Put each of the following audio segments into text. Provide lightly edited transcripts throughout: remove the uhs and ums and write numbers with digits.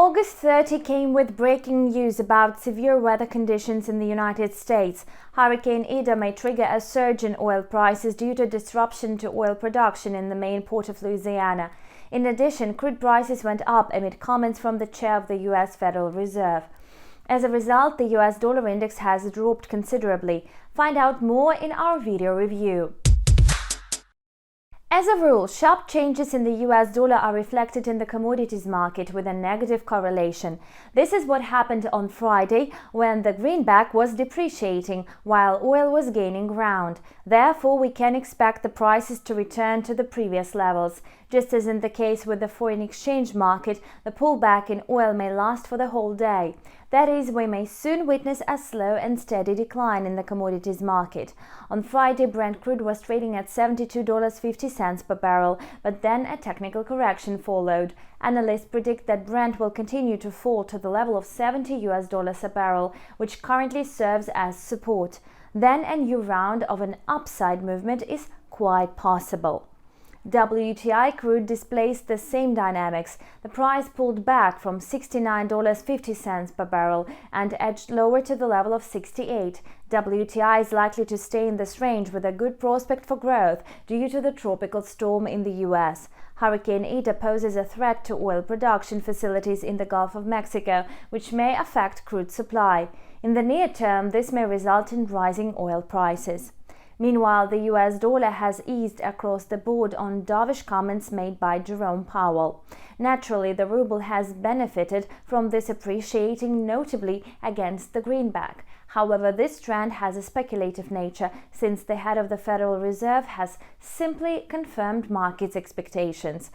August 30 came with breaking news about severe weather conditions in the United States. Hurricane Ida may trigger a surge in oil prices due to disruption to oil production in the main port of Louisiana. In addition, crude prices went up amid comments from the chair of the U.S. Federal Reserve. As a result, the U.S. dollar index has dropped considerably. Find out more in our video review. As a rule, sharp changes in the US dollar are reflected in the commodities market with a negative correlation. This is what happened on Friday when the greenback was depreciating while oil was gaining ground. Therefore, we can expect the prices to return to the previous levels. Just as in the case with the foreign exchange market, the pullback in oil may last for the whole day. That is, we may soon witness a slow and steady decline in the commodities market. On Friday, Brent crude was trading at $72.50 per barrel, but then a technical correction followed. Analysts predict that Brent will continue to fall to the level of $70 a barrel, which currently serves as support. Then a new round of an upside movement is quite possible. WTI crude displays the same dynamics. The price pulled back from $69.50 per barrel and edged lower to the level of $68. WTI is likely to stay in this range with a good prospect for growth due to the tropical storm in the U.S. Hurricane Ida poses a threat to oil production facilities in the Gulf of Mexico, which may affect crude supply. In the near term, this may result in rising oil prices. Meanwhile, the US dollar has eased across the board on dovish comments made by Jerome Powell. Naturally, the ruble has benefited from this appreciating notably against the greenback. However, this trend has a speculative nature since the head of the Federal Reserve has simply confirmed markets' expectations.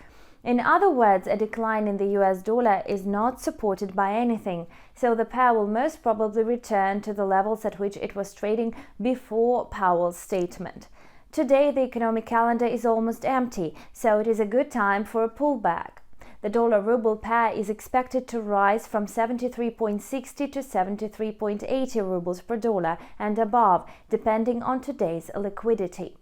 In other words, a decline in the US dollar is not supported by anything, so the pair will most probably return to the levels at which it was trading before Powell's statement. Today, the economic calendar is almost empty, so it is a good time for a pullback. The dollar-ruble pair is expected to rise from 73.60 to 73.80 rubles per dollar and above, depending on today's liquidity.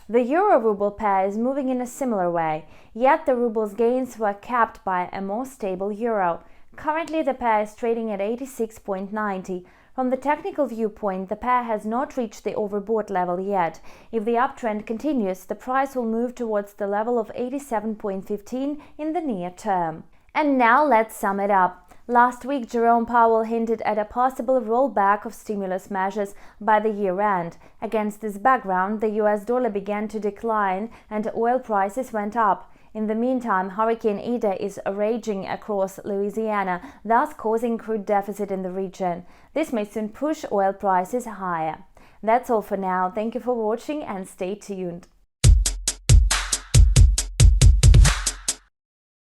The euro-ruble pair is moving in a similar way, yet the ruble's gains were capped by a more stable euro. Currently, the pair is trading at 86.90. From the technical viewpoint, the pair has not reached the overbought level yet. If the uptrend continues, the price will move towards the level of 87.15 in the near term. And now let's sum it up. Last week, Jerome Powell hinted at a possible rollback of stimulus measures by the year-end. Against this background, the US dollar began to decline and oil prices went up. In the meantime, Hurricane Ida is raging across Louisiana, thus causing crude deficit in the region. This may soon push oil prices higher. That's all for now. Thank you for watching and stay tuned.